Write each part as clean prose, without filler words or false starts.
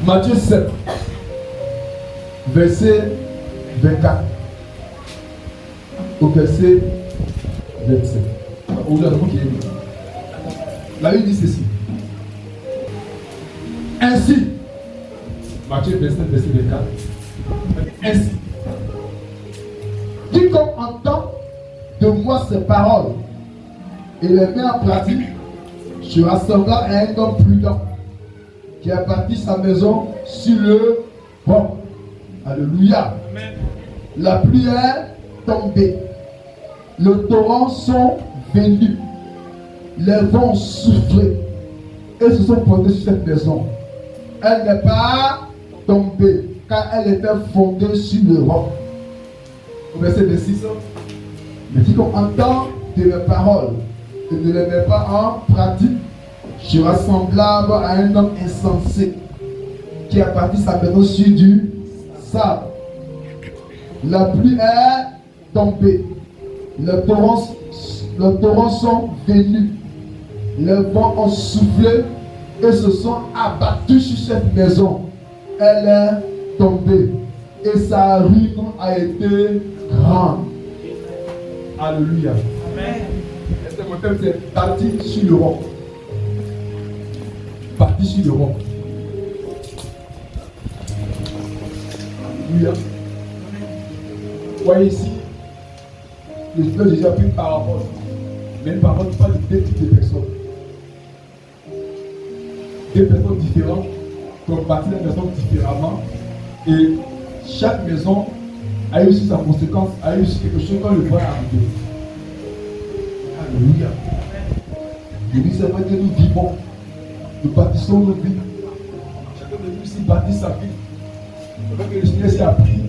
Matthieu 7, verset 24 au verset 27. La Bible dit ceci. Ainsi, Matthieu 27, verset 24. Ainsi, quiconque entend de moi ces paroles et les met en pratique sera semblable à un homme prudent qui a bâti sa maison sur le roc. Alléluia. Amen. La pluie est tombée, les torrents sont venus, les vents ont soufflé et se sont portés sur cette maison. Elle n'est pas tombée car elle était fondée sur le roc. Au verset 26, mais quiconque entend de mes paroles et ne les met pas en pratique sera semblable à un homme insensé qui a bâti sa maison sur du sable. La pluie est tombée, les torrents sont venus, les vents ont soufflé et se sont abattus sur cette maison. Elle est tombée et sa ruine a été grande. Alléluia. Amen. Et ce mon thème, c'est bâti sur le roc. Bâti sur le roc. Alléluia. Vous voyez ici, le Seigneur Jésus a pris une parabole. Mais une parabole qui parle de deux types de personnes. Deux personnes différentes qui ont bâti la maison différemment. Et chaque maison a eu aussi sa conséquence, a eu aussi quelque chose quand le vent est arrivé. Alléluia. Je dis, c'est vrai que nous vivons, nous bâtissons nos vies. Chacun de nous ici bâtit sa vie. C'est vrai que le Seigneur s'est appris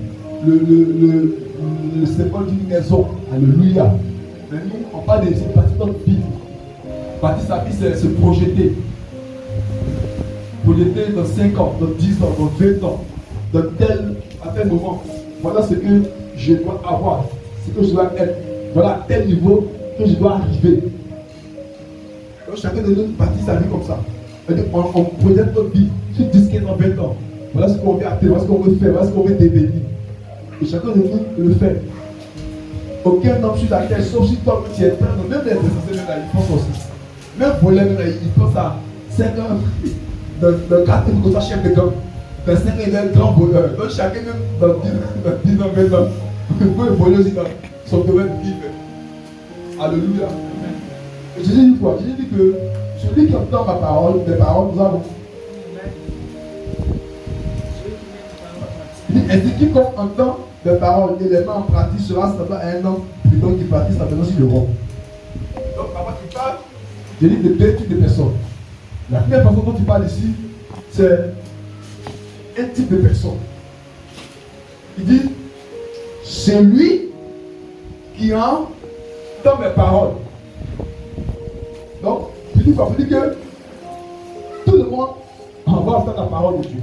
le symbole d'une maison. Alléluia. Mais nous, on parle de bâtir notre vie. Bâtir sa vie, c'est se projeter. Projeter dans 5 ans, dans 10 ans, dans 20 ans, à tel moment. Voilà ce que je dois avoir, ce que je dois être. Voilà à tel niveau que je dois arriver. Donc chacun de nous bâtit sa vie comme ça. On projette notre vie sur 10, 15 ans, 20 ans. Voilà ce qu'on veut atteindre, voilà ce qu'on veut faire, voilà ce qu'on veut devenir. Et chacun de nous le fait. Aucun homme sur la terre, sauf si toi tu es plein, même les essentiels là, ils pensent aussi. Même voler, ils pensent à 5 ans, dans 4 ans, comme ça, chef de camp. Dans 5 ans, il est un grand voleur. Donc chacun, même dans 10 ans, 20 ans, peut voler aussi dans son domaine vivre. Alléluia. Et Jésus dit quoi? Jésus dit que celui qui entend ma parole, mes paroles, nous avons. Il dit, ainsi quiconque entend mes paroles et les met en pratique sera semblable à un homme plutôt qui bâtit sa maison sur le roc. Donc, avant qu'il parle, je dis de deux types de personnes. La première personne dont tu parles ici, c'est un type de personne. Il dit, celui qui entend mes paroles. Donc, je dis quoi? Je dis que tout le monde va entendre la parole de Dieu.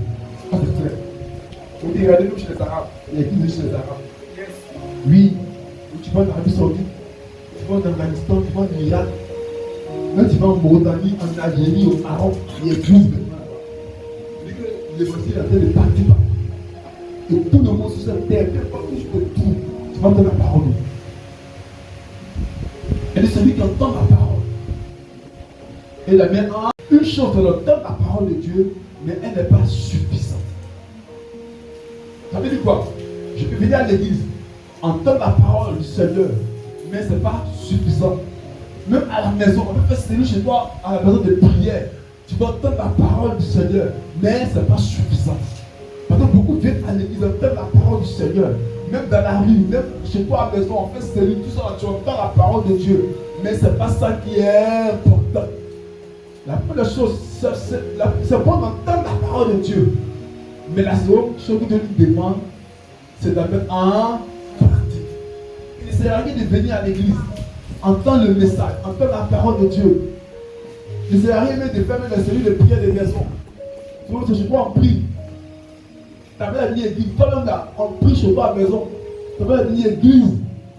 Ça c'est clair. On dit, regardez-nous chez les Arabes. Il y a qui chez les Arabes? Yes. Oui. Tu vas en Arabie Saoudite, tu vas en Afghanistan, tu vas en Irak. Là, tu vas en Mauritanie, en Algérie, au Maroc, il y a tout. L'évangile est en train de partir. Et tout le monde sur cette terre, n'importe où je peux tout, tu vas entendre la parole. Et c'est celui qui entend la parole. Et la main en une chose, elle entend la parole de Dieu, mais elle n'est pas suffisante. Ça veut dire quoi? Je peux venir à l'église, entendre la parole du Seigneur, mais ce n'est pas suffisant. Même à la maison, on peut faire celui chez toi à la maison de prière. Tu dois entendre la parole du Seigneur, mais ce n'est pas suffisant. Parce que beaucoup viennent à l'église, entendent la parole du Seigneur. Même dans la rue, même chez toi à la maison, on fait celui, tout ça, tu entends la parole de Dieu. Mais ce n'est pas ça qui est important. La première chose, c'est bon d'entendre la parole de Dieu. Mais la seconde chose que Dieu nous demande, c'est de la mettre en pratique. Il ne sert à rien de venir à l'église, entendre le message, entendre la parole de Dieu. Il ne sert à rien même de faire même celui de prière des maisons. Tu vois, chez toi, on prie. Tu as même la église. Toi-même là, on prie chez toi à la maison. Tu as même la église.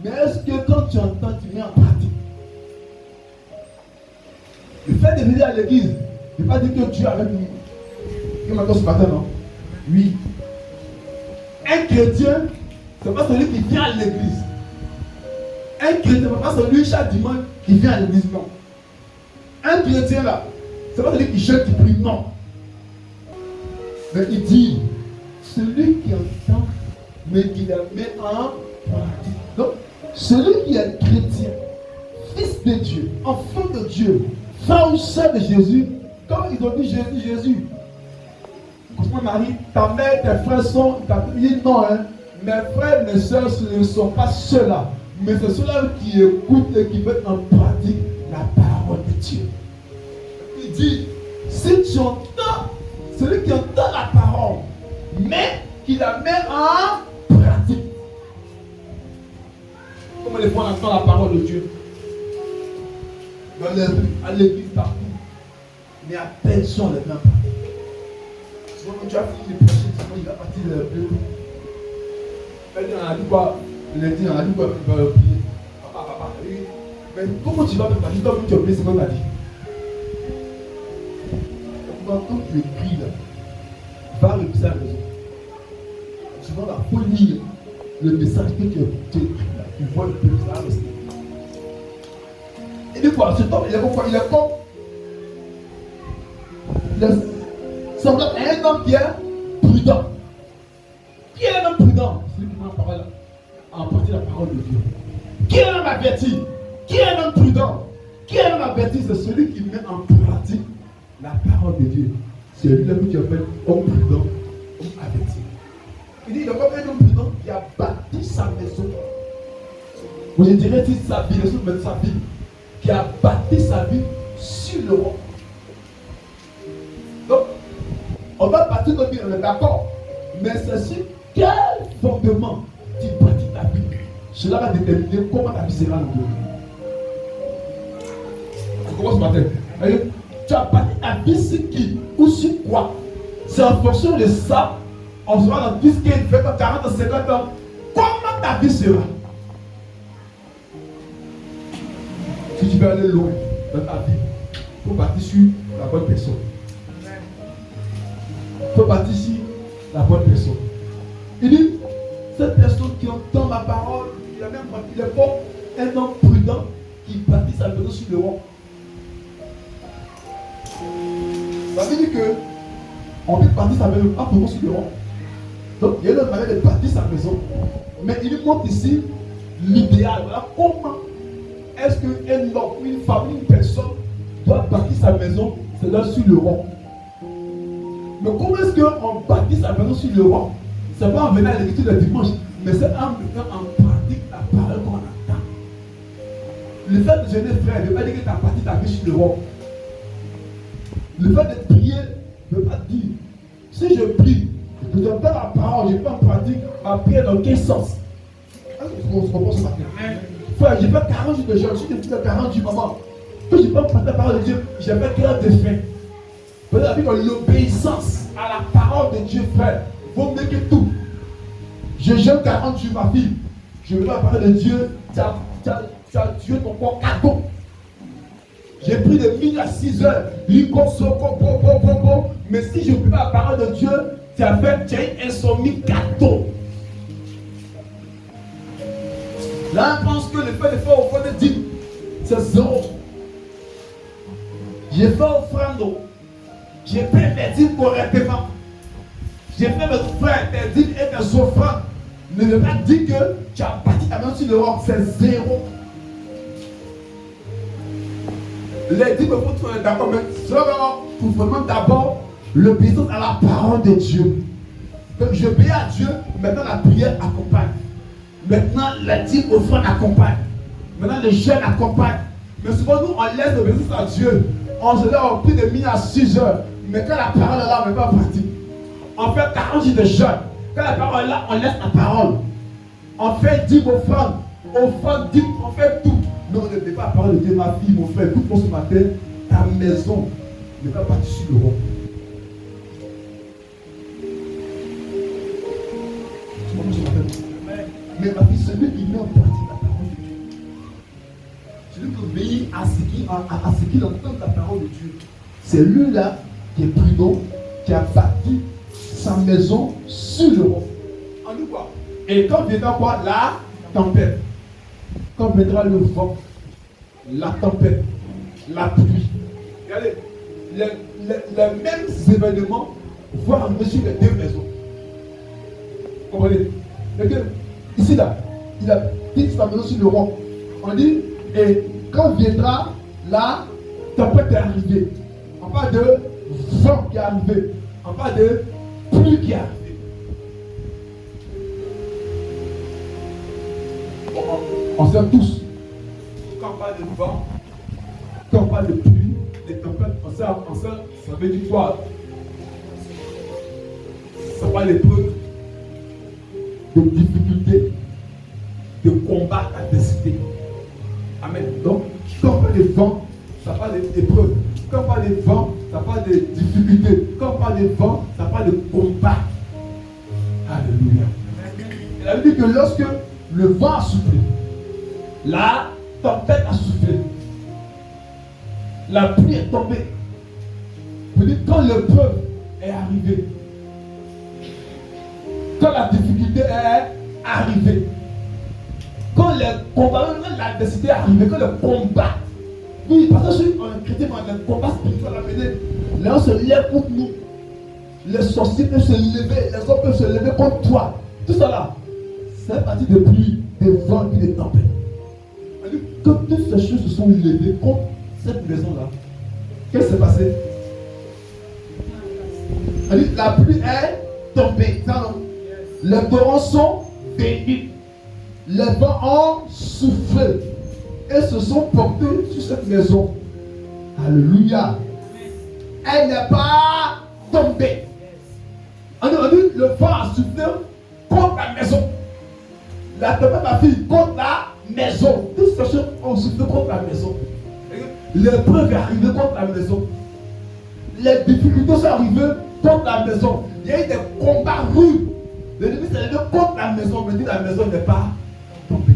Mais est-ce que quand tu entends, tu mets en pratique? Le fait de venir à l'église, ne veut pas dire que Dieu est avec nous. Comme maintenant ce matin, non? Oui. Un chrétien, ce n'est pas celui qui vient à l'église. Un chrétien, ce n'est pas celui chaque dimanche qui vient à l'église, non. Un chrétien là, ce n'est pas celui qui chante, qui prie, non. Mais il dit, celui qui entend, mais qui la met en pratique. Donc, celui qui est chrétien, fils de Dieu, enfant de Dieu, frère ou sœur de Jésus, quand ils ont dit Jésus, écoute-moi Marie, ta mère, tes frères sont, il dit non, hein, mes frères et mes sœurs ne sont pas ceux-là, mais c'est ceux-là qui écoutent et qui mettent en pratique la parole de Dieu. Il dit, si tu entends, celui qui entend la parole, mais qui la met en pratique. Comment les fois on entend la parole de Dieu? Dans les rues, à l'église, partout. Mais à personne ne les met en pratique. Souvent, quand tu as fini de prêcher, il va partir de l'œuvre. Elle dit, on a dit quoi? Lundi, on a dit quoi? Il va prier. Papa, oui. Mais comment tu vas me parler? Toi, tu as oublié ce qu'on a dit. Quand tu écris là, va réviser à la maison. Souvent, il faut lire le message que tu écris là. Tu vois le peu que ça va rester. Et des fois, ce temps, il est comme semblable à un homme qui est prudent. Qui est un homme prudent? Celui qui met la parole à emporter la parole de Dieu. Qui est un homme averti? Qui est un homme prudent? Qui est un homme averti? C'est celui qui met en pratique la parole de Dieu. C'est lui-là que tu appelles homme prudent, homme averti. Il dit, il y a comme un homme prudent qui a bâti sa maison. Ou je dirais si sa vie, sa vie, qui a bâti sa vie sur le roc. Donc, on va bâtir notre vie, on est d'accord. Mais c'est sur quel fondement tu bâtis ta vie? Cela va déterminer comment ta vie sera dans le monde. Tu commences ce matin. Tu as bâti ta vie sur qui? Ou sur quoi? C'est en fonction de ça. On sera dans 10, 15, 20 ans, 40 ans, 50 ans. Comment ta vie sera? Si tu veux aller loin dans ta vie, il faut bâtir sur la bonne personne. Il faut bâtir sur la bonne personne. Il dit, cette personne qui entend ma parole, il est pas un homme prudent qui bâtit sa maison sur le roc. Ça veut dire que on peut bâtir sa maison pas pour sur le roc. Donc il y a une autre manière de bâtir sa maison. Mais il montre ici l'idéal. Voilà comment est-ce qu'un homme, une famille, une personne doit bâtir sa maison, c'est là sur le roc. Mais comment est-ce qu'on bâtit sa maison sur le roc? C'est pas en venant à l'église le dimanche, mais c'est en mettant en pratique la parole qu'on entend. Le fait de jeûner, frère, ne veut pas dire que tu as bâti ta vie sur le roc. Le fait de prier ne veut pas dire, si je prie, que je entends la parole, je peux en pratique ma prière dans quel sens? On se comprend ce matin. Frère, j'ai fait 40 jours de jeûne, si je fais 40 jours, maman, que je peux en pratiquer la parole de Dieu, j'ai fait cœur de faim. Peut-être que l'obéissance à la parole de Dieu, frère, vaut mieux que tout. Je jeûne 40 jours, ma fille. Je veux la parole de Dieu, tu as tué ton corps cadeau. J'ai pris de 1000 à 6 heures. Mais si je ne peux pas la parole de Dieu, tu as une insomnie cadeau. Là, on pense que le fait de faire au fond de dîmes, c'est zéro. J'ai fait offrande. J'ai fait mes dîmes correctement. J'ai fait mes frères, tes dîmes et tes offrandes. Ne veut pas dire que tu as bâti ta main sur le roc, c'est zéro. Les dîmes, il faut être d'accord, mais il faut vraiment d'abord l'obéissance à la parole de Dieu. Donc je prie à Dieu, maintenant la prière accompagne. Maintenant les dîmes offrandes accompagnent. Maintenant les jeûnes accompagnent. Mais souvent nous on laisse l'obéissance à Dieu. On se lève au prix de 1000 à 6 heures. Mais quand la parole est là, on ne met pas en pratique. On fait 40 jours de jeûne. Quand la parole est là, on laisse la parole. On fait 10 offrandes. Offrandes, 10, on fait tout. Mais on ne met pas la parole de Dieu, ma fille, mon frère. Écoute-moi ce matin, ta maison ne va pas bâtir sur le roc. Tu vois ce matin. Mais ma fille, celui qui met en pratique la parole de Dieu, celui qui obéit à ce qu'il entend la parole de Dieu, c'est lui-là qui est prudent, qui a bâti sa maison sur le roc. On dit quoi? Et quand viendra quoi? La tempête. Quand viendra le vent, la tempête, la pluie. Regardez, les mêmes événements vont arriver sur les deux maisons. Comprenez? Ici là, il a dit sa maison sur le roc. On dit, et quand viendra la tempête est arrivée. On parle de vent qui est arrivé. On parle de pluie qui est arrivée. On sait tous, quand on parle de vent, quand on parle de pluie, les tempêtes, on sait, ça veut dire quoi? Ça parle d'épreuves, de difficultés, de combats, d'adversité. Amen. Donc, quand on parle de vent, ça parle d'épreuves. Quand on parle de vent, ça parle de difficultés. Quand on parle de vent, ça parle de combat. Alléluia. Il a dit que lorsque le vent a soufflé, la tempête a soufflé, la pluie est tombée. Vous dites, quand le peuple est arrivé, quand la difficulté est arrivée, quand le combat, quand l'adversité est arrivée, quand le combat, oui, parce que je suis un chrétien, le combat spirituel a mené, les gens se lèvent contre nous, les sorciers peuvent se lever, les hommes peuvent se lever contre toi, tout cela, c'est parti de pluie, des vents et des tempêtes. Quand toutes ces choses se sont levées contre cette maison-là, qu'est-ce qui s'est passé? La pluie est tombée. Les torrents sont venus. Les vents ont soufflé et se sont portés sur cette maison. Alléluia. Elle n'est pas tombée. On dit, le vent a soufflé contre la maison. La tempête a fait contre la maison. Toutes ces choses ont soufflé contre la maison. L'épreuve est arrivée contre la maison. Les difficultés sont arrivées contre la maison. Il y a eu des combats rudes. L'ennemi s'est levé contre la maison, mais dit la maison n'est pas tombée.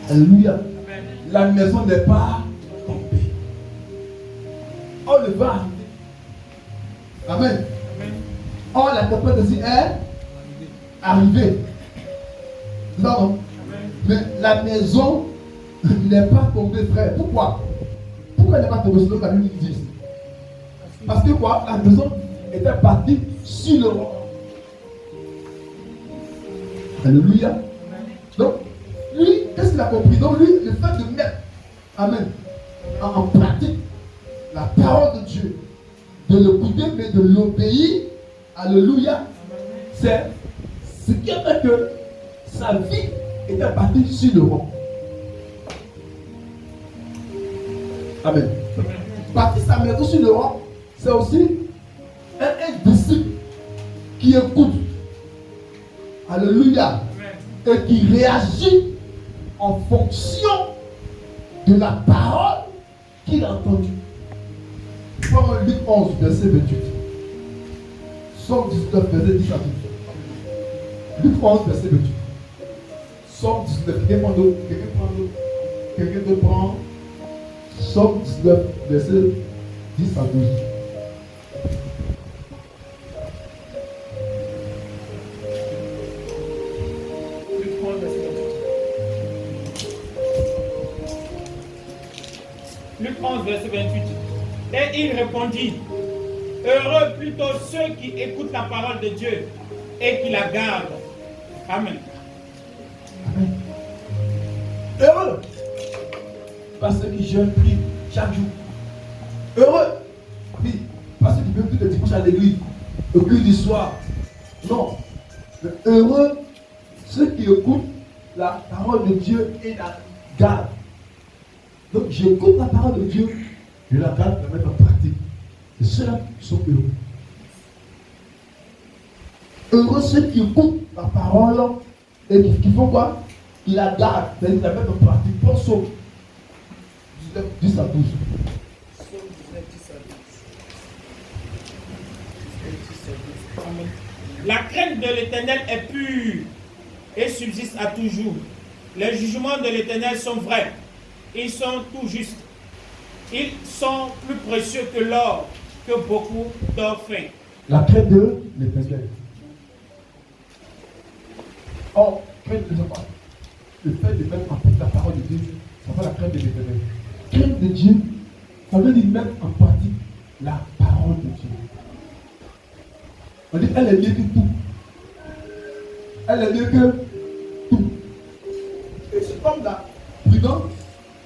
Alléluia. La maison n'est pas tombée. Oh, le vent est arrivé. Amen. Oh, la tempête aussi est arrivée. Non. Mais la maison n'est pas tombée, frère. Pourquoi? Pourquoi elle n'est pas tombée? Selon la Bible dit. Parce que quoi? La maison était partie sur le roc. Alléluia. Donc, lui, qu'est-ce qu'il a compris? Donc, lui, le fait de mettre, amen, en pratique la parole de Dieu, de l'écouter, mais de l'obéir, alléluia, c'est ce qui a fait que sa vie était partie sur le roc. Amen. Partir sa maison sur le roc, c'est aussi un disciple qui écoute. Alléluia. Et qui réagit en fonction de la parole qu'il a entendue. Comme Luc 11, verset 28. Somme 19, verset 10 à 12. Luc 11, verset 28. Somme 19, quelqu'un d'autre prend Somme 19, verset 10 à 12. Luc 11, verset 28. Et il répondit, heureux plutôt ceux qui écoutent la parole de Dieu et qui la gardent. Amen. Amen. Heureux. Parce qu'ils jeûnent, prient chaque jour. Heureux. Oui. Parce qu'ils viennent tous les dimanches à l'église. Au culte du soir. Non. Mais heureux ceux qui écoutent la parole de Dieu et la gardent. Donc j'écoute la parole de Dieu, je la garde, je la mets en pratique. Et ceux-là sont heureux. Heureux ceux qui écoutent la parole et qui font quoi? Qui la gardent, c'est-à-dire la mettent en pratique. Pour Somme 10 à 12. La crainte de l'Éternel est pure et subsiste à toujours. Les jugements de l'Éternel sont vrais. Ils sont tout justes. Ils sont plus précieux que l'or que beaucoup d'orphelins. La crainte de l'Éternel. Or, crainte de quoi? Le fait de mettre en pratique la parole de Dieu, ça fait la crainte de l'Éternel. Crainte de Dieu, ça veut dire mettre en pratique la parole de Dieu. On dit elle est mieux que tout. Elle est mieux que tout. Et cet homme-là, prudent,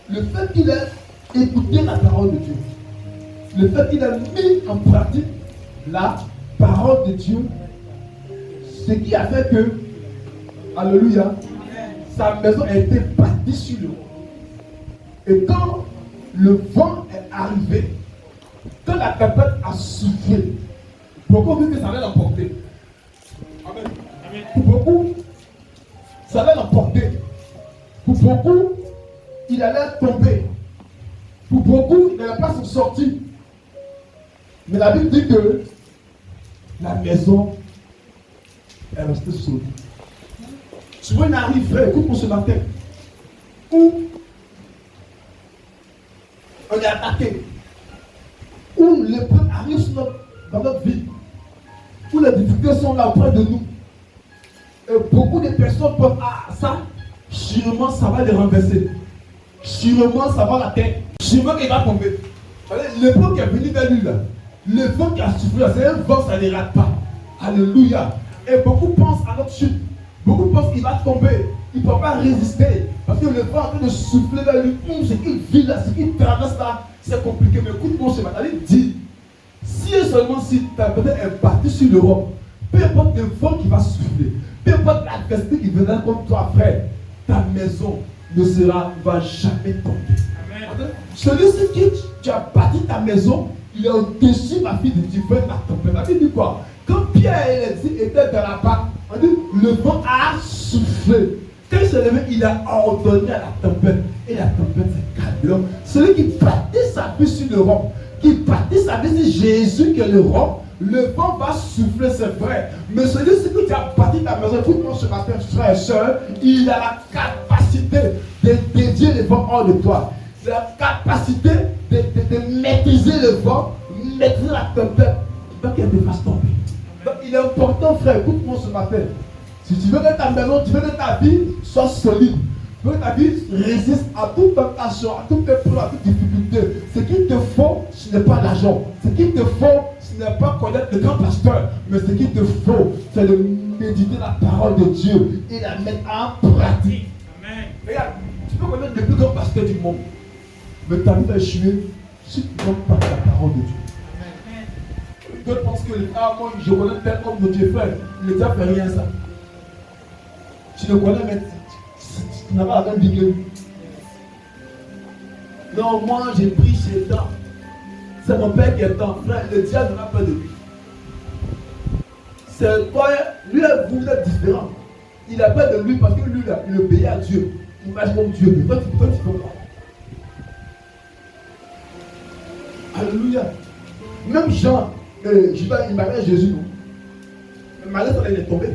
le fait qu'il ait écouté la parole de Dieu, le fait qu'il ait mis en pratique la parole de Dieu, ce qui a fait que, alléluia, sa maison a été bâtie sur l'eau. Et quand le vent est arrivé, quand la tempête a soufflé, beaucoup ont vu que ça allait l'emporter. Amen. Amen. Pour beaucoup, ça allait l'emporter. Pour beaucoup, il allait tomber. Pour beaucoup, il n'allait pas s'en sortir. Mais la Bible dit que la maison est restée solide. Tu vois, il arrive, frère, écoute-moi ce matin, où on est attaqué, où l'épreuve arrive dans notre vie, où les difficultés sont là auprès de nous. Et beaucoup de personnes pensent, ah, ça, sûrement, ça va les renverser. Sûrement, ça va la tête. Sûrement qu'il va tomber. L'épreuve qui est venue vers lui, là, le vent qui a soufflé, c'est un vent, ça ne les rate pas. Alléluia. Et beaucoup pensent à notre chute. Beaucoup pensent qu'il va tomber. Il ne peut pas résister. Parce que le vent est en train de souffler vers lui. Ce qu'il vit là, ce qu'il traverse là, c'est compliqué. Mais écoute-moi, ce matin, il dit, si et seulement si ta peut-être est bâtie sur l'Europe, peu importe le vent qui va souffler, peu importe l'adversité qui viendra contre toi, frère, ta maison ne va jamais tomber. Amen. Celui-ci qui tu as bâti ta maison, il est au-dessus, ma fille, de différentes tempêtes. La Bible dit quoi? Quand Pierre était dans la barque, on dit le vent a soufflé. Quand il s'est levé, il a ordonné à la tempête. Et la tempête s'est calmée. Celui qui bâtit sa vie sur le roc, qui bâtit sa vie sur Jésus qui est le roc, le vent va souffler, c'est vrai. Mais celui-ci qui a bâti ta maison, écoute-moi ce matin, frère et soeur, il a la capacité de dédier le vent hors de toi. Il a la capacité de maîtriser le vent, maîtriser la tempête. Donc il te fasse tomber. Donc il est important, frère, écoute-moi ce matin. Si tu veux que ta maison, tu veux que ta vie soit solide, tu veux que ta vie résiste à toute tentation, à toute épreuve, à toute difficulté, ce qu'il te faut, ce n'est pas l'argent. Ce qu'il te faut, ce n'est pas connaître le grand pasteur, mais ce qu'il te faut, c'est de méditer la parole de Dieu et la mettre en pratique. Amen. Regarde, tu peux connaître le plus grand pasteur du monde, mais ta vie va échouer si tu ne connais pas la parole de Dieu. D'autres pensent que moi je connais tel homme de Dieu, frère, il n'a déjà fait rien ça. Tu le connais, mais tu n'as pas la même vie que lui. Non, moi j'ai pris chez temps. C'est mon père qui est temps. Frère, le diable n'a pas peur de lui. C'est toi, lui et vous êtes différents. Il a peur de lui parce que lui, il obéit à Dieu. Il marche comme Dieu. Mais toi, tu peux pas. Alléluia. Même Jean, il m'a dit Jésus, non? Malgré ça, il est tombé.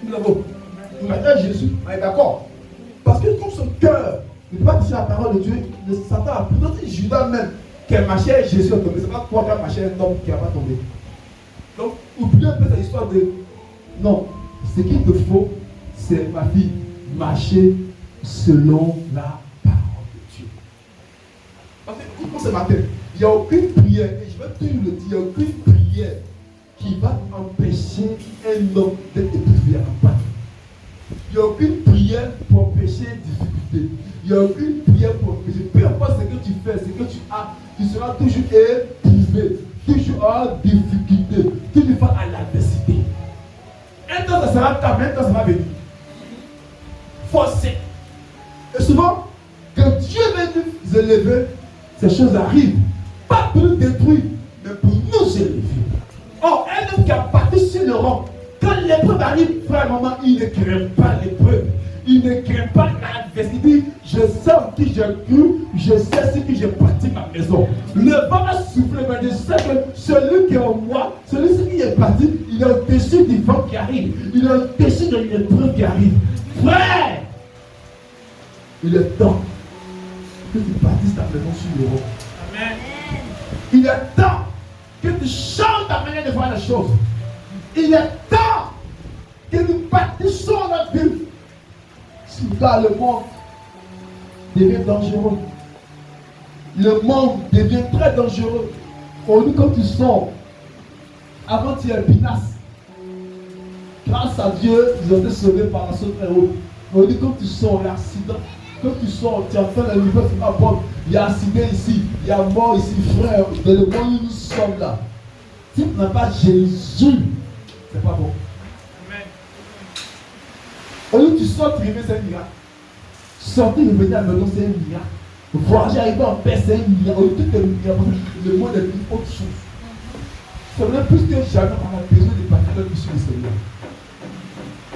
Il m'a dit Jésus, on est d'accord. Parce que comme son cœur ne peut pas toucher la parole de Dieu, le Satan a pris. Donc, Judas même, qui a marché avec Jésus, est tombé. Ce n'est pas toi qui as marché avec un homme qui n'a pas tombé. Donc, oublie un peu cette histoire de. Non, ce qu'il te faut, c'est, ma fille, marcher selon la parole de Dieu. Parce que, écoute-moi ce matin, il n'y a aucune prière, et je vais toujours le dire, il n'y a aucune prière qui va empêcher un homme d'être éprouvé à campagne. Il n'y a aucune prière pour empêcher difficulté. Il n'y a aucune prière pour empêcher. Peu importe ce que tu fais, ce que tu as, tu seras toujours éprouvé, toujours en difficulté, toujours face à l'adversité. Un temps ça sera calme, un temps ça va venir. Forcé. Et souvent, quand Dieu veut nous élever, ces choses arrivent. Pas pour nous détruire, mais pour nous élever. Or, un homme qui a parti sur le rang, quand l'épreuve arrive, frère, maman, il ne craint pas l'épreuve. Il ne craint pas l'adversité. Je sais en qui j'ai cru, je sais ce que j'ai bâti ma maison. Le vent a soufflé, mais je sais que celui qui est en moi, celui qui est parti, il est au-dessus du vent qui arrive. Il est au-dessus de l'épreuve qui arrive. Frère, il est temps que tu bâtisses ta maison sur le rang. Amen. Il est temps que tu changes ta manière de voir les choses. Il est temps que nous bâtissons notre vie. Car le monde devient dangereux. Le monde devient très dangereux. Aujourd'hui, quand tu sors, avant tu es pinasse. Grâce à Dieu, ils ont été sauvés par la sauce très haute. Aujourd'hui, quand tu sors, il y a accident. Quand tu sors, tu entends la lumière sur ma porte. Il y a accident ici, il y a mort ici, frère. Dans le monde où nous sommes là. Si tu n'as pas Jésus, c'est pas bon. Aujourd'hui, tu sors, tu reviens, c'est un miracle. Sortir, revenir à la maison, c'est un miracle. Voyager, arriver en paix, c'est un miracle. Aujourd'hui, tout est miracle. Le monde est une autre chose. C'est vrai, plus que jamais, on a besoin de bâtir notre vie sur le Seigneur.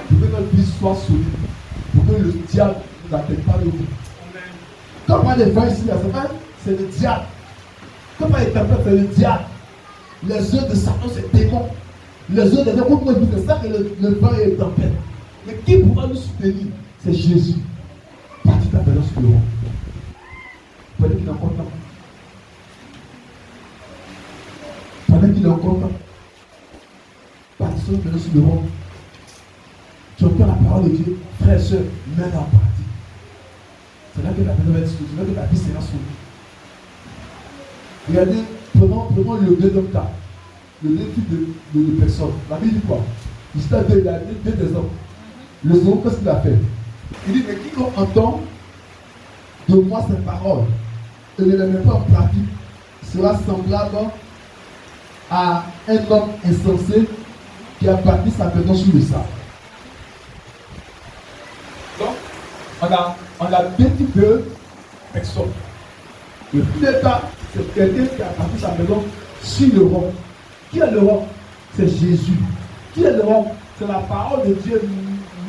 Pour que notre vie soit solide. Pour que le diable ne nous atteigne pas de vous. Quand on parle de vin ici, c'est le diable. Quand on parle de tempête, c'est le diable. Les œuvres de Satan, c'est démon. Les œuvres de démon, c'est ça que le vin est tempête. Mais qui pourra nous soutenir? C'est Jésus. Parti ta balance sur le roi. Pendant qu'il est encore temps. Pendant qu'il est encore temps. Parti ta balance sur le roi. Tu entends la parole de Dieu, frère et soeur, mets-la en pratique. C'est là que la personne va être sauvée, c'est là que la vie sera sauvée. Regardez, prenons le deuxième cas. Le deux types de personnes. La Bible dit quoi? Il y a deux exemples. Le second, qu'est-ce qu'il a fait? Il dit, mais quiconque entend de moi ces paroles et ne les met pas en pratique sera semblable à un homme insensé qui a bâti sa maison sur le sable. Donc, on a deux types de personnes. Le premier cas, c'est quelqu'un qui a bâti sa maison sur le roc. Qui est le roc? C'est Jésus. Qui est le roc? C'est la parole de Dieu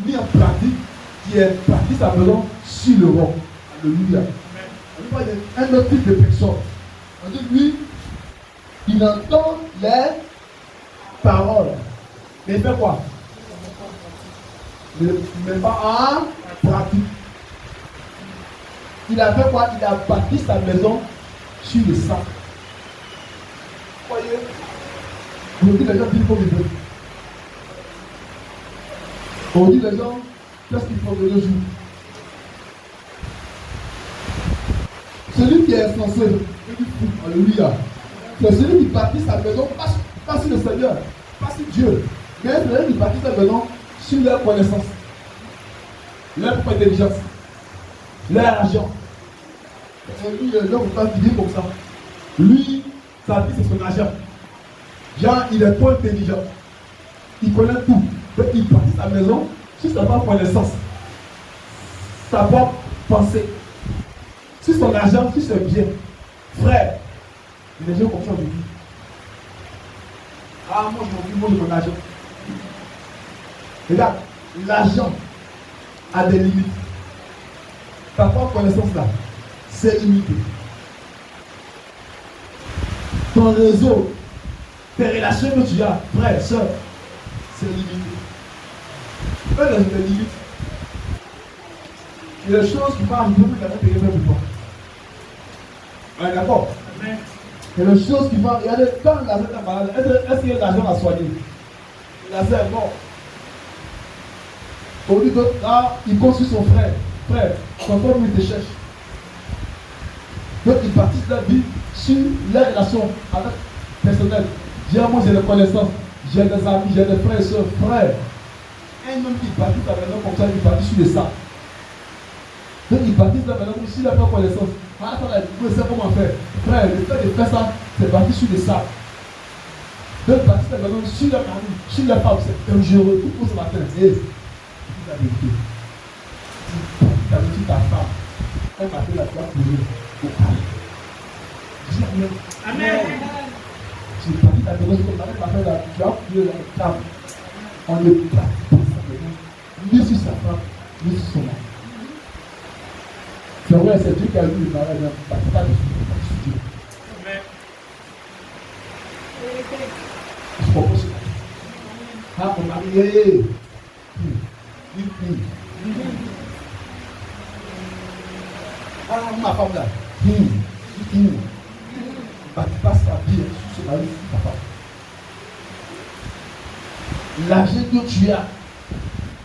mise en pratique qui est bâti sa maison sur le roc. Alléluia. On dit un autre type de personne. On dit lui, il entend les paroles. Mais il fait quoi? Il ne met pas en pratique. Il a fait quoi? Il a bâti sa maison sur le sang. Voyez, aujourd'hui les gens disent qu'il faut vivre. Aujourd'hui les gens, qu'est-ce qu'il faut de nos jours? Celui qui est insensé, alléluia, c'est celui qui bâtit sa maison, pas sur le Seigneur, pas sur Dieu, mais c'est celui qui bâtit sa maison sur leur connaissance, leur intelligence, leur argent. Lui, l'homme ne peut pas vivre comme ça. Lui, sa vie, c'est son argent. Genre, il est trop intelligent. Il connaît tout. Donc, il bâtit sa maison sur sa propre connaissance, sa propre pensée, sur son argent, sur ses biens. Frère, il y a des gens comme ça aujourd'hui. Ah, moi, je m'en fous, de mon argent. Regarde, l'argent a des limites. Ta propre connaissance là, c'est limité. Ton réseau, tes relations que tu as, frère, soeur, c'est limité. Eux, les limites. Il y a des choses qui vont arriver pour que tu aies même pour toi. On est d'accord? Il y a des choses qui vont. Il y a des temps, l'argent est malade. Est-ce qu'il y a de l'argent à soigner? L'argent est mort. Aujourd'hui, là, il construit son frère. Frère, son frère lui te cherche. Donc, ils bâtissent leur vie sur les relations avec personnelles. Moi, j'ai des connaissances, j'ai des amis, j'ai des frères et soeurs. Frère, un homme qui bâtit sa maison comme ça, il bâtit sur le sang. Donc, ils bâtissent leur maison sur leur connaissance. Ah, ça, vous savez comment faire. Frère, le fait de faire ça, c'est bâti sur le sang. Donc, bâtir sa maison sur leur mari, sur leur femme, c'est dangereux. Tout pour ce matin. Et, dis la vérité. Tu as dit ta femme, un matin, la tu vas pleurer au calme. Dis Amen. Amen. Tu n'es pas dit ta maison comme ça, la matin, tu vas pleurer au calme. On ne bâtit pas sa maison, ni sur sa femme, ni sur son mari. C'est vrai, c'est Dieu qui a eu le mariage, mais pas de Dieu. Amen. Je propose ça. Ah, mon mari, ah, ma femme là. Bâtis pas sa vie sur ce mari, ta femme. tu as.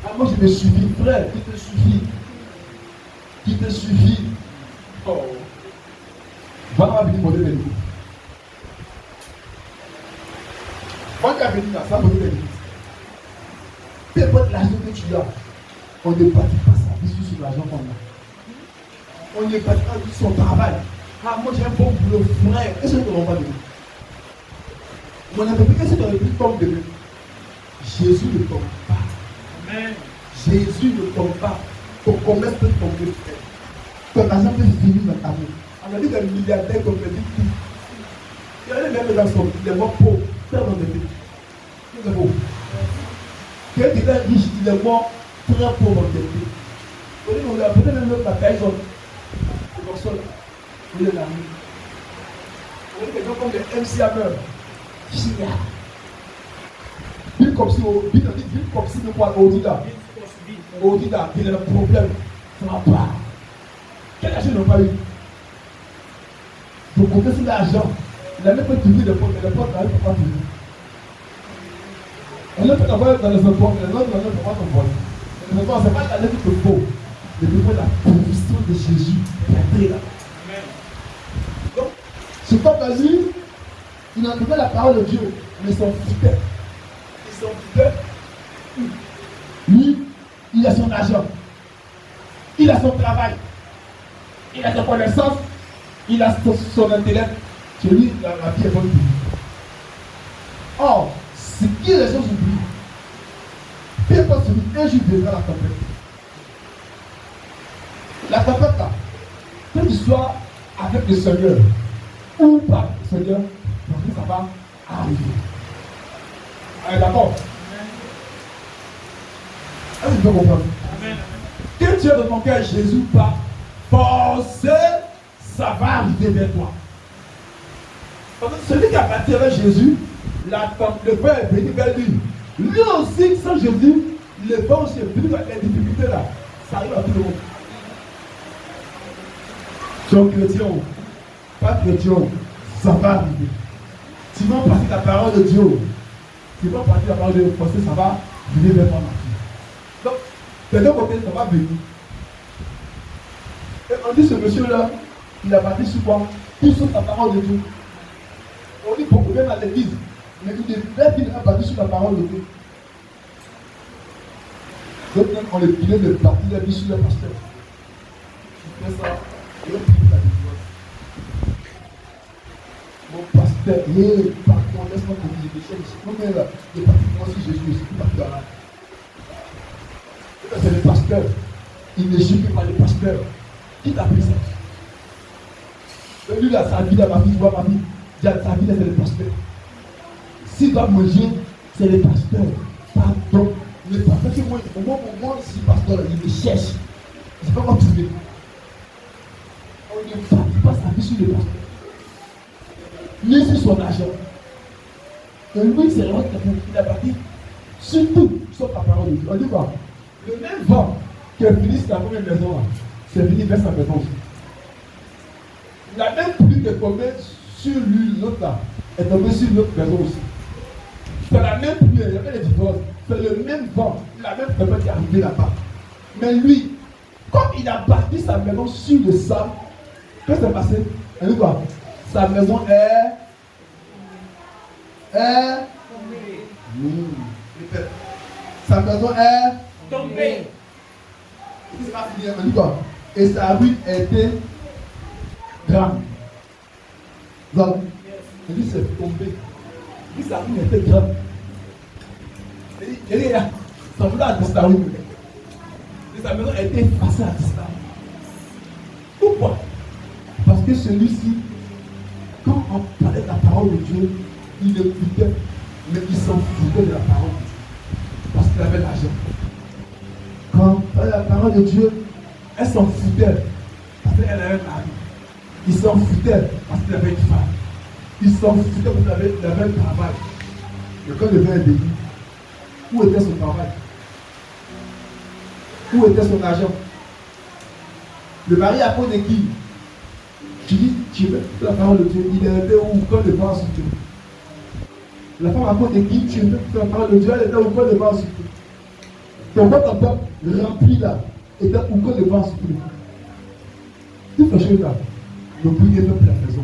Ah, moi je me suffis, frère, qui te suffit. Qui te suffit. Oh. Voilà, on va venir poser des limites. Quand tu as venu là, ça va poser des limites. Peu importe l'argent que tu as, on ne bâtit pas sa vie sur l'argent qu'on a. On ne bâtit pas sur son travail. Ah, moi j'ai un bon boulot, frère. Qu'est-ce que l'on va donner? Mon ami, qu'est-ce que tu aurais pu tomber de lui? Jésus ne tombe pas. Amen. Jésus ne tombe pas. Ton commerce peut tomber, frère. Ton argent peut finir dans ta vie. On a dit des milliardaires comme le dit tout. Il y a des gens dans son il est mort pauvre. Frère dans des vies. Il est pauvre. Quelqu'un qui est riche, il est mort très pauvre dans des vies. On a peut-être même la personne. C'est comme ça. Il est là. On a des gens comme les MC Hammer. Vite comme si, nous quoi, Odida, il a un problème, ça va pas. Quel argent n'a pas eu? Donc, on fait l'argent, il a même pas trouvé de potes, mais les potes n'arrivent pas à trouver. On a fait envoyer dans les endroits, les autres n'ont pas envoyé. Les endroits, c'est pas la lettre de faux, mais de la position de Jésus, qui est là. Donc, ce papa-là, il a trouvé la parole de Dieu, mais ils sont fidèles. Ils sont fidèles. Lui, il a son argent. Il a son travail. Il a sa connaissance. Il a son intellect. Chez lui, la vie est bonne. Or, ce qui les gens oublient, peu importe celui, un jour viendra la tempête. La tempête là, que tu sois avec le Seigneur ou pas, le Seigneur, parce que ça va arriver. Allez, d'accord? Est-ce que tu peux comprendre? Que tu es dans ton cœur, Jésus pas forcé, ça va arriver vers toi. Parce que celui qui a parti avec Jésus, le vent est venu vers lui. Lui aussi, sans Jésus, le vent aussi est venu vers les difficultés là. Ça arrive à tout le monde. Tu es chrétien, pas chrétien, ça va arriver. Tu vas passer la parole de Dieu. Tu vas passer la parole de Dieu, parce que ça va venir vers toi. Donc, de deux côtés, ça va venir. Et on dit ce monsieur-là, il a bâti sur quoi? Tout sur la parole de Dieu. On dit pour vient à l'église, mais il a bâti sur la parole de Dieu. Donc, on est pilé de partir la vie sur le pasteur. Il fait ça, et on prie la vie. Mon pasteur, pardon, laisse-moi corriger des choses. Non, mais là, il est parti pour moi si Jésus aussi, il est parti dans là. C'est le pasteur. Il ne joue que par le pasteur. Qui t'a pris ça? Lui, là, sa vie, là, ma fille, tu vois ma vie. Sa vie, là, c'est le pasteur. S'il doit manger, c'est le pasteur. Pardon. Le pasteur, c'est moi, moi, si le pasteur, il me cherche. Je ne sais pas comment trouver. On ne bâtit pas sa vie sur le pasteur. Ni sur son argent. Et lui, c'est vraiment quelqu'un qui a bâti surtout sur la parole de Dieu. On dit quoi? Le même vent qui est venu sur la première maison, là, c'est venu vers sa maison aussi. La même pluie qui est tombée sur lui, l'autre là, est tombée sur l'autre maison aussi. C'est la même pluie, il y avait des différences. C'est le même vent, la même tempête qui est arrivée là-bas. Mais lui, comme il a bâti sa maison sur le sable, qu'est-ce qui s'est passé? Elle dit quoi? Sa maison est sa maison est tombée. C'est pas fini, elle dit quoi? Et sa rue était grande. Donc, elle dit c'est tombé. Elle dit sa rue était grande. Elle dit là, sa rue a disparu. Et sa maison a été effacée à disparu. Pourquoi? Parce que celui-ci, quand on parlait de la parole de Dieu, il écoutait, mais il s'en foutait de la parole de Dieu. Parce qu'il avait l'argent. Quand on parlait de la parole de Dieu, elle s'en foutait parce qu'elle avait un mari. Il s'en foutait parce qu'il avait une femme. Il s'en foutait parce qu'il avait un travail. Mais quand le vin est béni, où était son travail? Où était son argent? Le mari a cause de qui? Tu dis, tu veux la parole de Dieu, il était où quand le vent a soufflé? La femme a cause de qui? Tu veux la parole de Dieu, elle était où quand le vent a soufflé? ton ventre rempli là, et quand le vent souffle. Tu fais chose là, le prier peuple la maison.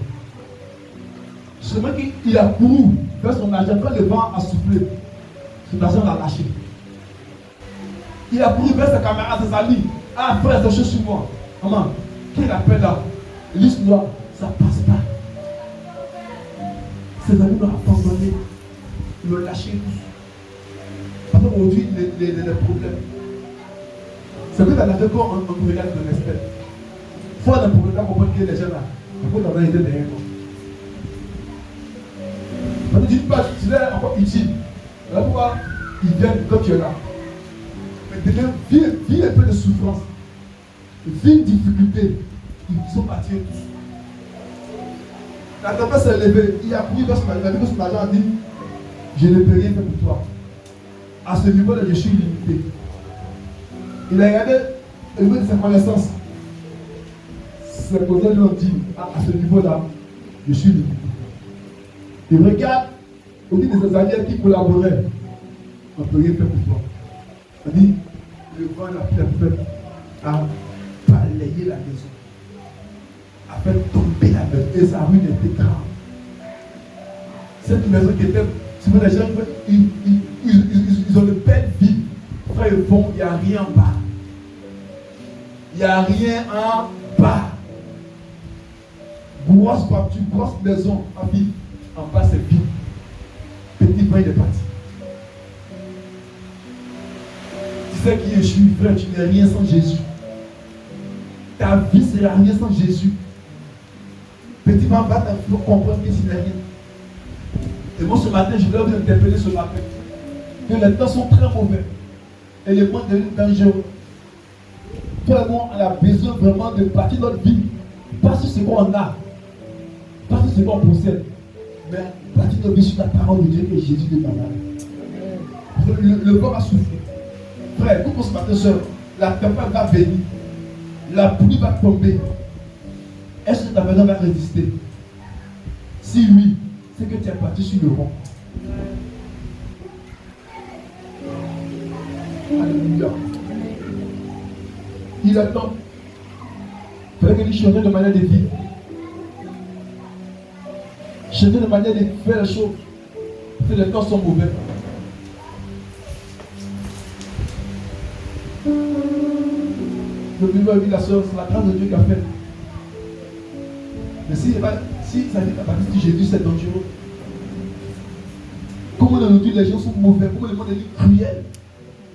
Seulement qu'il a couru vers son argent, quand le vent a soufflé, son argent l'a lâché. Il a couru vers sa caméra, ses amis. Ah, frère, c'est chose sur moi. Maman, quel appel là? Liste-moi, ça passe pas. Ses amis l'ont abandonné, ils l'ont lâché tous. Parce qu'aujourd'hui, les problèmes. C'est vrai dans la vie qu'on regarde de respect. Il faut un problème là, comprendre que les gens là, il faut avoir été derrière toi. Parce que tu es encore utile. Voilà pourquoi ils viennent quand tu es là. Mais demain, vis un peu de souffrance. Vis une difficulté. Ils sont partis tous. La tempête s'est levée. Il a couru vers son agent a dit, je ne peux rien faire pour toi. À ce niveau-là, je suis limité. Il a regardé au niveau de sa connaissance. Ses cousins lui ont dit, à ce niveau-là, je suis limité. Il regarde au niveau de ses amis qui collaboraient. On ne peut rien faire pour toi. On dit, le vent l'a pris la tempête à balayer la maison, à faire tomber la maison, et sa ruine était grande. Cette maison qui était, souvent les gens, ils ont de belles vies. Frère, ils font, il n'y a rien en bas. Il n'y a rien en bas. Grosse voiture, grosse maison, en vie. En bas, c'est vide. Petit vent, il est parti. Tu sais qui est Jésus, frère, tu n'es rien sans Jésus. Ta vie sera rien sans Jésus. Petit vent va te comprendre que tu n'es rien. Et moi, ce matin, je voulais vous interpeller ce matin. Que les temps sont très mauvais. Et le monde est dangereux. Toi et moi, on a besoin vraiment de partir notre vie. Pas sur ce qu'on a. Pas sur ce qu'on possède. Mais partir notre vie sur la parole de Dieu que Jésus demande. Le corps va souffrir. Frère, écoute ce matin, soeur. La tempête va venir. La pluie va tomber. Est-ce que ta maison va résister? Si oui, c'est que tu es parti sur le rond. Alléluia. Il attend. Il fallait que tu changes de manière de vivre. Changer de manière de faire les choses. Parce que les temps sont mauvais. Le plus beau la soeur, c'est la grâce de Dieu qui a fait. Mais si ça dit qu'à partir de Jésus, c'est dangereux. Comment aujourd'hui les gens sont mauvais, comment le monde est cruel.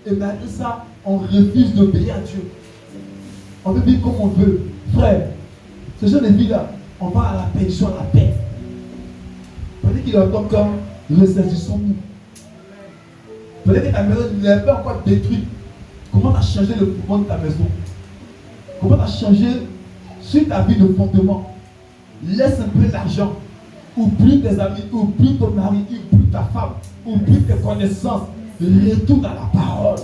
Et malgré ça, on refuse d'obéir à Dieu. On veut vivre comme on veut. Frère, ce genre de vie-là, on va à la pénition, à la paix. Peut-être qu'il entend comme ressaisissons-nous. Peut-être que ta maison n'est pas encore détruite. Comment tu as changé le fondement de ta maison? Comment tu as changé sur ta vie de fondement? Laisse un peu d'argent. Oublie tes amis, oublie ton mari, oublie ta femme, oublie tes connaissances. Retourne à la parole.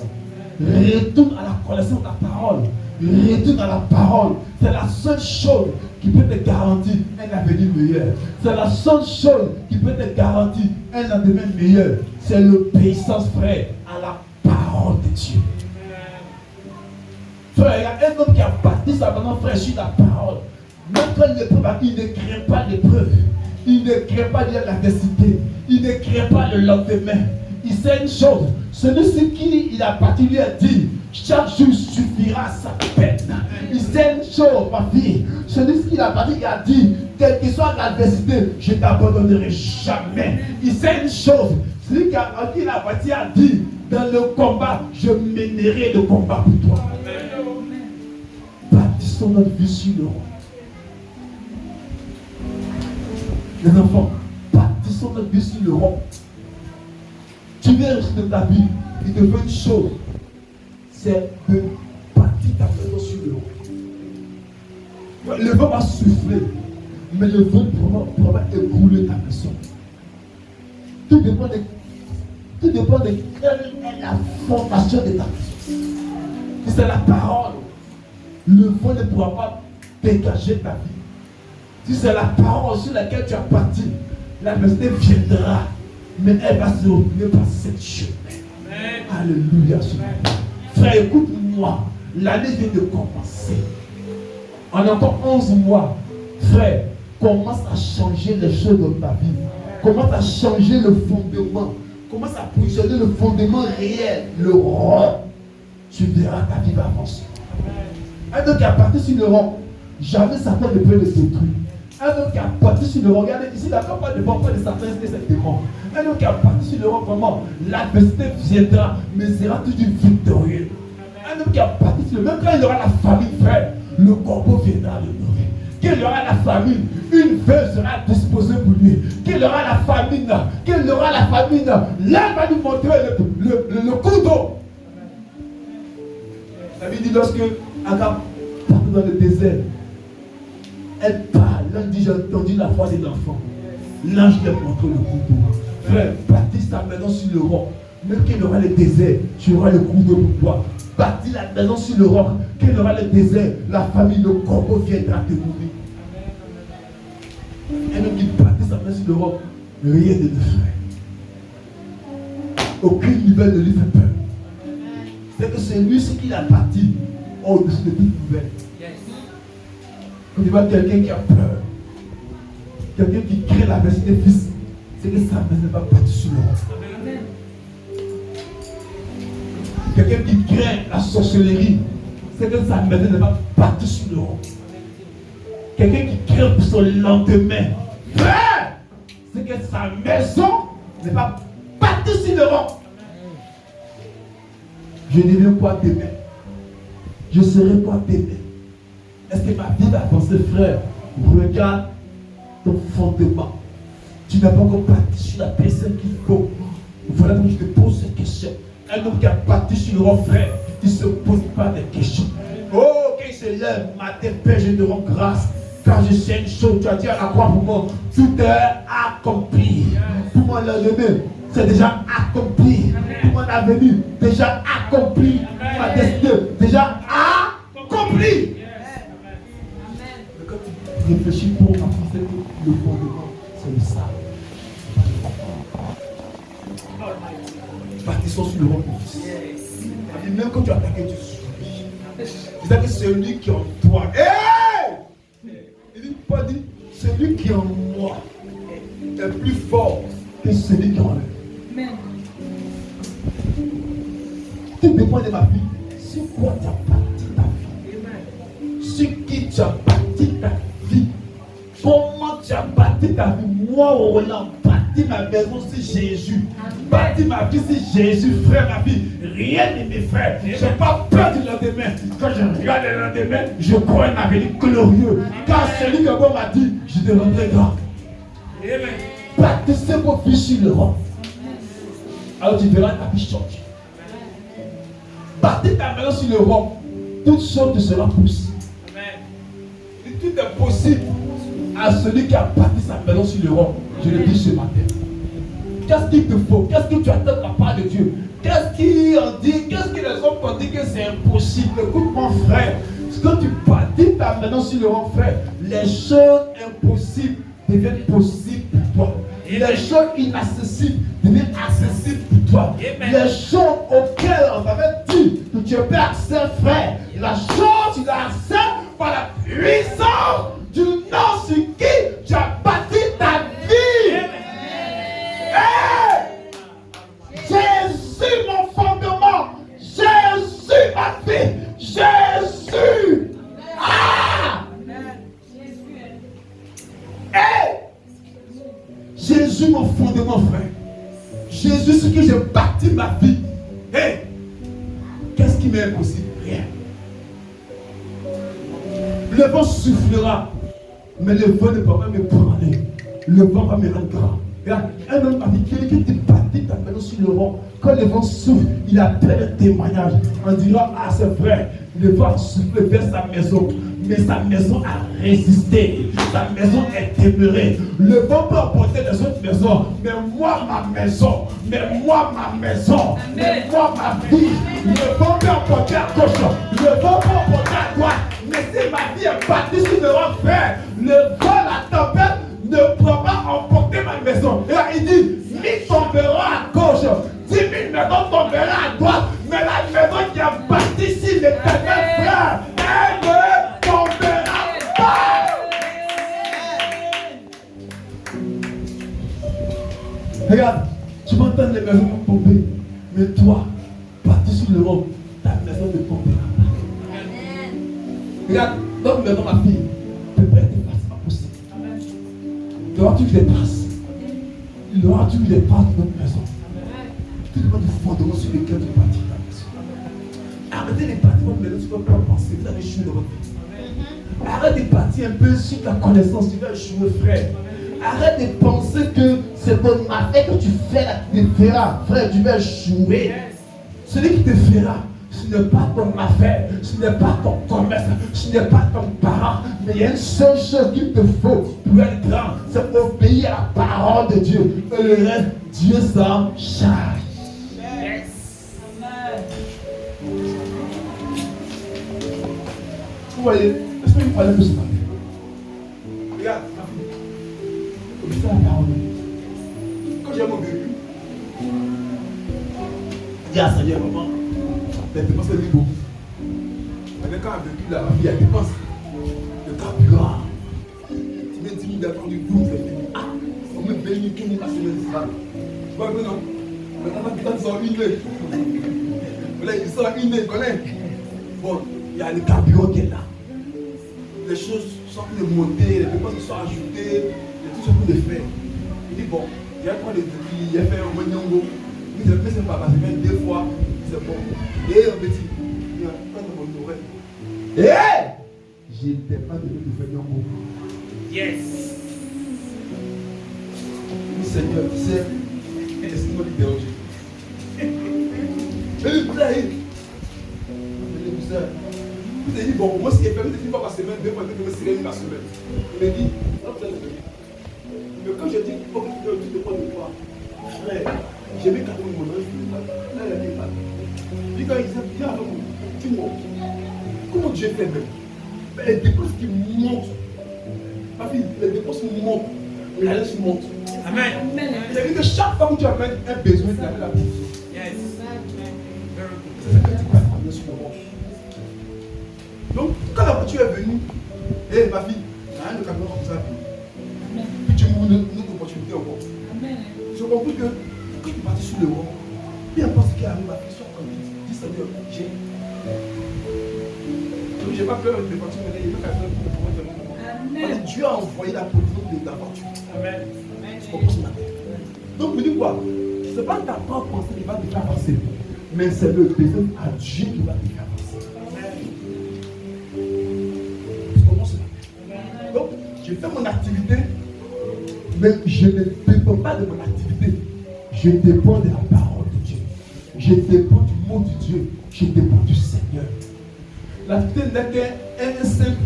Retourne à la connaissance de la parole. Retourne à la parole. C'est la seule chose qui peut te garantir un avenir meilleur. C'est la seule chose qui peut te garantir un lendemain meilleur. C'est l'obéissance, frère, à la parole de Dieu. Frère, il y a un homme qui a bâti sa maison, frère, sur la parole. Même quand l'épreuve arrive, il ne craint pas l'épreuve. Il ne craint pas l'adversité. Il ne craint pas le lendemain. Il sait une chose. Celui qui il a bâti lui a dit, chaque jour suffira sa peine. Il sait une chose, ma fille. Celui qui a bâti, il a dit, quelle que soit l'adversité, je ne t'abandonnerai jamais. Il sait une chose. Celui qui a bâti a dit, dans le combat, je mènerai le combat pour toi. Bâtissons notre vie sur le roi. Les enfants, bâtissons notre vie sur le roi. Tu viens de ta vie, il te veut une chose, c'est de bâtir ta maison sur le roi. Le vent va souffler, mais le vent pourra ébrouler ta maison. Tout dépend de quelle est la fondation de ta maison. Si c'est la parole, le vent ne pourra pas dégager ta vie. Si c'est la parole sur laquelle tu as bâti, la maison viendra, mais elle va se retrouver par cette chemin. Alléluia. Frère, écoute-moi. L'année vient de commencer. En encore 11 mois, frère, commence à changer les choses dans ta vie. Commence à changer le fondement. Commence à positionner le fondement réel, le rond. Tu verras ta vie va avancer. Un homme qui a parti sur le rond, jamais Satan ne peut le détruire. Un homme qui a parti sur le rond, regardez ici, la campagne de porte de Satan, c'est cette démon. Un homme qui a parti sur le rond, vraiment, l'adversité viendra, mais sera toujours victorieux. Un homme qui a parti sur le rond, même quand il aura la famille, frère, le corbeau viendra le nourrir. Qu'il aura la famine, une veuve sera disposée pour lui. Qu'il aura la famine, là va nous montrer le couteau. La Bible dit lorsque Agab part dans le désert, elle parle, l'ange dit j'ai entendu la voix des enfants. L'ange lui montre le couteau. Frère, bâtis ta maison sur le roc. Même qu'il aura le désert, tu auras le couteau pour toi. Bâtis la maison sur le roc. Qu'il aura le désert, la famille, le corbeau viendra te nourrir. Un homme qui bâtit sa maison sur le roc, rien ne le fait. Aucune nouvelle ne lui fait peur. C'est que c'est lui ce qu'il a bâti au-dessus de toute nouvelle. Quand tu vois quelqu'un qui a peur, quelqu'un qui crée la maison des fils, c'est que sa maison n'est pas bâtie sur le roc. Quelqu'un qui crée la sorcellerie, c'est que sa maison n'est pas bâtie sur le roc. Quelqu'un qui crée pour son lendemain, c'est que sa maison n'est pas bâtie sur le roc. Je deviens quoi demain? Je serai quoi demain? Est-ce que ma vie va avancer, frère? Regarde ton fondement. Tu n'as pas encore bâti sur la personne qu'il faut. Voilà pourquoi je te pose cette question. Un homme qui a bâti sur le roc, frère, il ne se pose pas de questions. Oh, quand il se lève, matin, Père, je te rends grâce. Quand je sais une chose, tu as dit à la croix pour moi, tout est accompli. Pour mon lendemain, c'est déjà accompli. Pour mon avenir, déjà accompli. Pour ma destinée, déjà accompli. Mais quand tu réfléchis pour appliquer le fondement, c'est le ça. Bâtissons sur le roc, mon fils. Même quand tu attaques Dieu sur lui, c'est que c'est lui qui est en toi. Il dit pas dit, celui qui est en moi est plus fort que celui qui est en lui. Tout dépend de ma vie. Sur quoi tu as bâti ta vie? Sur qui tu as bâti ta vie? Comment tu as bâti ta vie? Moi, Roland, bâti ma maison sur Jésus. Bâti ma vie sur Jésus, frère, ma vie. Rien ne m'effraie. Je n'ai pas peur du lendemain. Quand je regarde le lendemain, je crois un avenir glorieux. Car celui que Dieu m'a dit, je te rendrai grand. Bâtissez vos vies sur le roc. Alors tu verras ta vie changer. Bâtis ta maison sur le roc. Toutes choses te seront possibles. Et tout est possible à celui qui a bâti sa maison sur le roc. Je le dis ce matin. Qu'est-ce qu'il te faut? Qu'est-ce que tu attends de la part de Dieu? Qu'est-ce qu'ils ont dit? Qu'est-ce que les hommes ont dit que c'est impossible? Écoute mon frère, quand tu bâtis ta maison sur le roc, frère, les choses impossibles deviennent possibles pour toi. Et les choses inaccessibles deviennent accessibles pour toi. Les choses auxquelles on t'avait dit que tu peux accès, frère, la chose tu l'as accès par la puissance du nom sur qui tu as bâti ta vie. Hey! Jésus mon fondement, Jésus ma vie, Jésus. Hey! Jésus mon fondement, frère. Jésus ce que j'ai bâti ma vie. Hey! Qu'est-ce qui m'est impossible? Rien. Le vent soufflera, mais le vent ne peut pas me prendre. Le vent va me rendre grand. Regarde, un homme avec quelqu'un qui bâtit ta maison sur le vent. Quand le vent souffle, il a plein de témoignages. On dira, ah c'est vrai, le vent souffle vers sa maison. Mais sa maison a résisté. Sa maison est demeurée. Le vent peut emporter les autres maisons. Mais moi, ma maison. Mais moi, ma maison. Mais moi, ma vie. Le vent peut emporter à gauche. Le vent peut emporter à droite. Mais si ma vie est bâtie sur le roc, frère, le vent, la tempête ne pourra pas emporter ma maison. Et là, il dit, 1000 tomberont à gauche, 10 000 maisons tomberont à droite, mais la maison qui a bâti sur l'éternel, frère, elle ne tombera pas. Regarde, tu m'entends les maisons vont tomber, mais toi, bâti sur le roc, ta maison ne tombera pas. Regarde, notre maison, ma fille, prépare tes places, c'est pas possible. Il y aura toujours des traces. Il y aura toujours des traces de notre maison. Tu demandes du fondement sur lequel tu bâtis ta maison. Arrêtez de bâtir votre maison sur votre propre pensée. Vous avez échoué dans votre vie. Arrête de bâtir un peu sur ta connaissance. Tu vas échouer, frère. Arrête de penser que c'est ton affaire que tu fais là qui te fera. Frère, tu vas échouer. Celui qui te fera, ce n'est pas ton affaire, ce n'est pas ton commerce, ce n'est pas ton parent, mais il y a une seule chose qu'il te faut pour être grand, c'est obéir à la parole de Dieu. Et le reste, Dieu s'en charge. Vous voyez, est-ce que vous parlez de ce matin? Regarde, ma fille, obéis à la parole de Dieu. Quand j'ai mon véhicule, dis à Seigneur, maman, les dépenses sont beaucoup. Maintenant, quand un véhicule là, ma fille, elle dépense le carburant. Tu mets 10 000 d'accord du tout, c'est fini. Ah, on met 20 000, 15 000 par semaine, c'est ça. Tu vois un peu, non? Maintenant, ils sont inés. Voilà, ils sont inés, tu connais? Bon, il y a le carburant qui est là. Les choses sont en train de monter, les dépenses sont ajoutées, les trucs sont en train de faire. Il dit, bon, il y a quoi de véhicule, il a fait un moignon. Il dit, c'est pas passé, même 2 fois. C'est bon. Et un petit, il y a pas de mon oreille. Hé! J'étais pas de faire Nyongo. Yes. Oui, Seigneur, tu sais, laisse-moi libérer. Je lui plaît. Il dit, bon, moi, ce qui est permis, c'est une fois par semaine, 2 fois, 2 fois, c'est une par semaine. Il me dit, non, vous allez venir. Mais quand je dis, il faut que tu te prennes de quoi? Frère, j'ai mis 4 mon oreille, là, il a dit, pas. Il dit, quand il dit, viens avec moi, tu montes. Comment Dieu fait même? Mais les dépenses qui montent. Ma fille, les dépenses montent. La laisse monte. Amen. C'est-à-dire que chaque fois que tu amènes un besoin, tu amènes la provision. Yes. C'est ça que tu vas amener sur le roche. Donc, quand la voiture est venue, hé ma fille, il y a un camion comme ça. Puis tu m'ouvres une autre opportunité encore. Je comprends que quand tu partis sur le roche, peu importe ce qui arrive, ma fille, sois conduite. Dis Seigneur, j'ai. Donc, j'ai pas peur de partir maintenant, il veut qu'à faire pour pouvoir te Amen. Dieu a envoyé la provision de ta voiture. Amen. Tu comprends ce matin? Donc, vous dites quoi? Ce n'est pas ta propre pensée qui va te faire avancer, mais c'est le besoin à Dieu qui va te faire avancer. Tu comprends ce matin? Donc, je fais mon activité, mais je ne dépends pas de mon activité. Je dépends de la parole de Dieu. Je dépends du mot de Dieu. Je dépends du Seigneur. L'activité n'est qu'un simple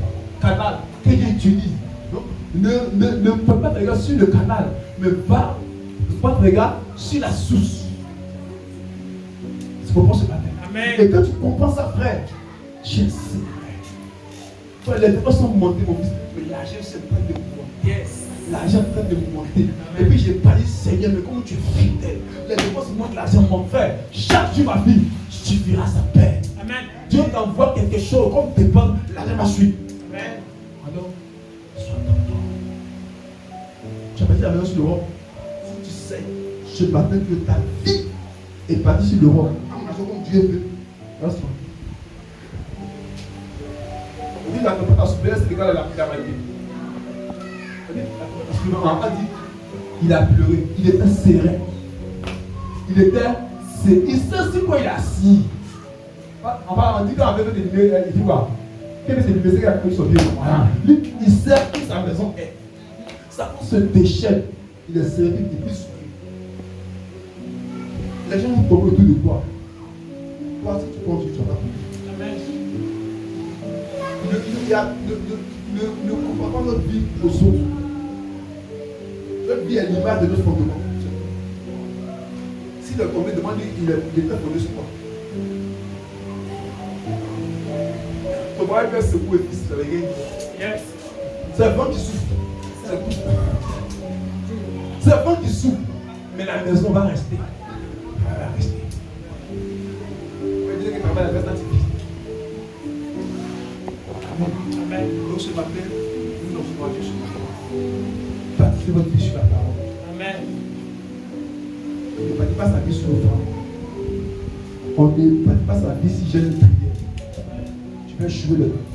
canal que j'utilise. Donc, ne peux pas te regarder sur le canal, mais va te regarder sur la source. Tu comprends ce matin? Amen. Et quand tu comprends ça, frère, je sais. Les dépenses sont montées, mon fils, mais l'argent c'est en train de monter. Yes. L'argent est en train de monter. Amen. Et puis j'ai parlé, Seigneur, mais comment tu es fidèle? Les dépenses montent, l'argent monte, frère. Chaque jour, ma fille, tu verras sa paix. Amen. Dieu t'envoie quelque chose, comme dépend, l'argent va suivre. Amen. Alors, sois content. Tu as bâti la maison sur le roc. Si tu sais, ce matin, que ta vie est bâtie sur le roc. Comme Dieu veut. Reste-moi. On dit la tempête c'est l'égal à la réalité. On a dit, il a pleuré, il était serein. Il sait aussi quoi il a assis. On dit qu'on avait fait des numéros, il dit quoi? Quel est ce numéro qu'il a pris sur Dieu? Lui, il sait où sa maison est. Ça se déchaîne. Il est servi depuis sourire. Les gens vont tomber autour de toi. Toi, si tu conduis, tu vas pas tomber. Ne compare pas notre vie aux autres. Notre vie est l'image de notre fondement. Si le tombé demande, il est fondé sur quoi? Ton père peut secouer le fils, le rien. C'est le vent qui souffle. C'est le vent qui souffle. Mais la maison va rester. Elle va rester. travail, reste dans tes vies. Amen. Donc ce matin, nous nous retrouvons Dieu ce matin. Bâtissez votre vie sur la parole. Amen. Ne bâtissez pas sa vie sur le temps. On ne bâtit pas sa vie si j'ai une prière. Tu peux jouer le temps.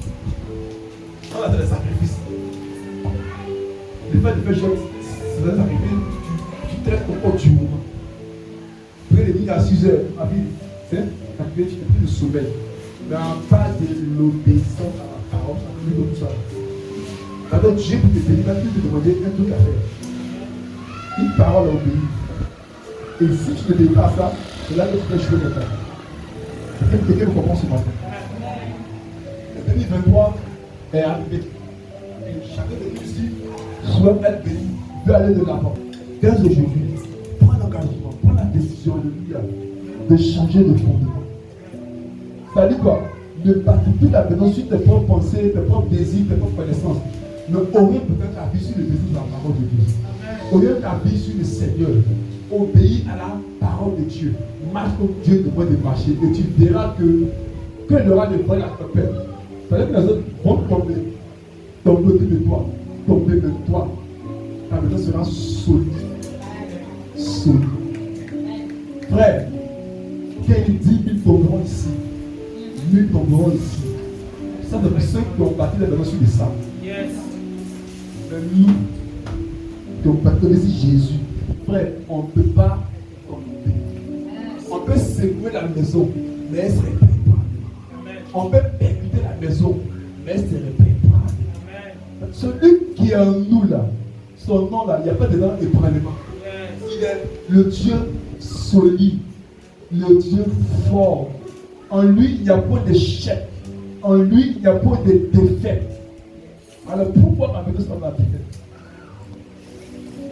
On a des sacrifices. Le fait de faire jouer, c'est un sacrifice. Tu traites au corps du moment. Après les nuits à 6 heures, ma vie, c'est sacrifice, tu n'as plus de sommeil. Mais en bas de l'obéissance à la parole, ça plus de tout ça. D'abord, Dieu pour te bénir, il va plus te demander un truc à faire. Une parole à obéir. Et si tu ne fais pas ça, c'est là que tu peux jouer le temps. Quelqu'un comprend ce matin. Le 2023 est arrivé. Et chacun de nous ici souhaite être béni, veut aller de l'avant. Dès aujourd'hui, prends l'engagement, prends la décision, alléluia, de changer de fondement. Ça dit quoi? Ne bâtis plus la maison sur tes propres pensées, tes propres désirs, tes propres connaissances. Mais oriente peut-être ta vie sur le désir de la parole de Dieu. Oriente ta vie sur le Seigneur. Obéis à la parole de Dieu. Marche comme Dieu te demande de marcher. Et tu verras que il y aura des voies à ta peur. C'est-à-dire que les autres vont tomber autour de toi, tomber de toi. Ta maison sera solide. Solide. Frère, qu'il dit, ils tomberont ici. Nous tomberons ici. Ça, c'est pour ceux qui ont bâti la maison sur le sable. Yes. Mais nous, qui ont bâti ici Jésus, frère, on ne peut pas tomber. On peut secouer la maison, mais elle serait préparée. On peut percuter la maison, mais elle serait préparée. Celui qui est en nous là, son nom là, il n'y a pas dedans ébranlement. Il est le Dieu solide, le Dieu fort. En lui, il n'y a pas d'échec. En lui, il n'y a pas de défaite. Alors pourquoi ma maison sera la défaite?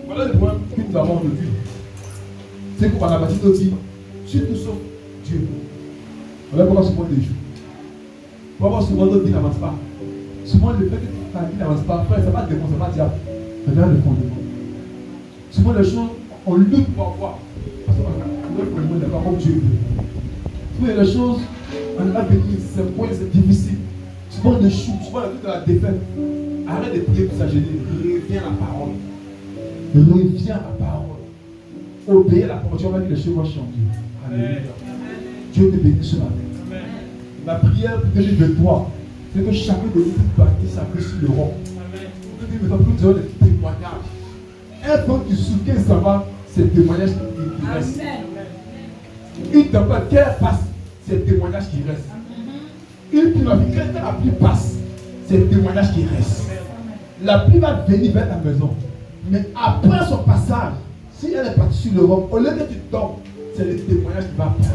Voilà le point que nous avons aujourd'hui. C'est qu'on a bâti notre vie sur tout sauf Dieu. Voilà pourquoi souvent des jours. Pourquoi souvent notre vie n'avance pas. Souvent le fait que ta vie n'avance pas, frère, ça va te démontrer, ça va dire, regarde le fondement. Souvent les choses, on lutte pour avoir. Parce que le fondement n'est pas comme Dieu veut. Souvent les choses, on a vécu, c'est bon, c'est difficile. Souvent on échoue, souvent on a toute la défaite. Arrête de prier pour s'agéner, reviens à la parole. Reviens à la parole. Obéis à la parole. Tu vas voir que les choses vont changer. Alléluia. Dieu te bénisse ce matin. Ma prière pour 2023, c'est que chacun de nous puisse bâtir sa vie sur le rond. Pour que nous ayons des témoignages. Un temps qui soutient ça va, c'est le témoignage qui reste. Une tempête, qu'elle passe, c'est le témoignage qui reste. Une pluie, quand la pluie passe, c'est le témoignage qui reste. La pluie va venir vers ta maison. Mais après son passage, si elle est partie sur le rond, au lieu que tu tombes, c'est le témoignage qui va apparaître.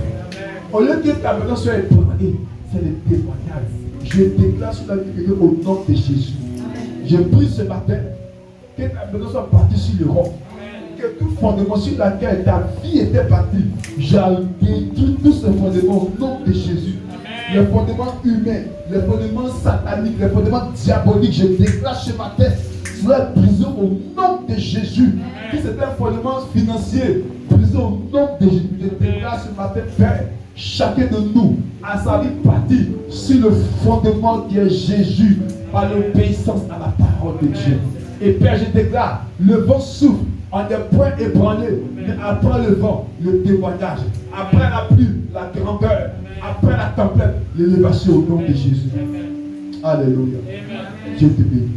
Au lieu que ta maison soit ébranlée, c'est le témoignage. Je déclare sur la vie de Dieu au nom de Jésus. Je prie ce matin que ta maison soit partie sur le rond. Que tout fondement sur lequel ta vie était bâtie, j'ai détruit tous ces fondements au nom de Jésus. Les fondements humains, les fondements sataniques, les fondements diaboliques, je déclare ce matin, soit brisé au nom de Jésus. Si c'est un fondement financier, brisé au nom de Jésus. Je déclare ce matin, Père, chacun de nous a sa vie bâtie sur le fondement qui est Jésus, par l'obéissance à la parole de Dieu. Et Père, je déclare, le vent souffle, on est point ébranlé, mais après le vent, le témoignage, après la pluie, la grandeur, après la tempête, l'élévation au nom de Jésus. Alléluia. Dieu te bénit.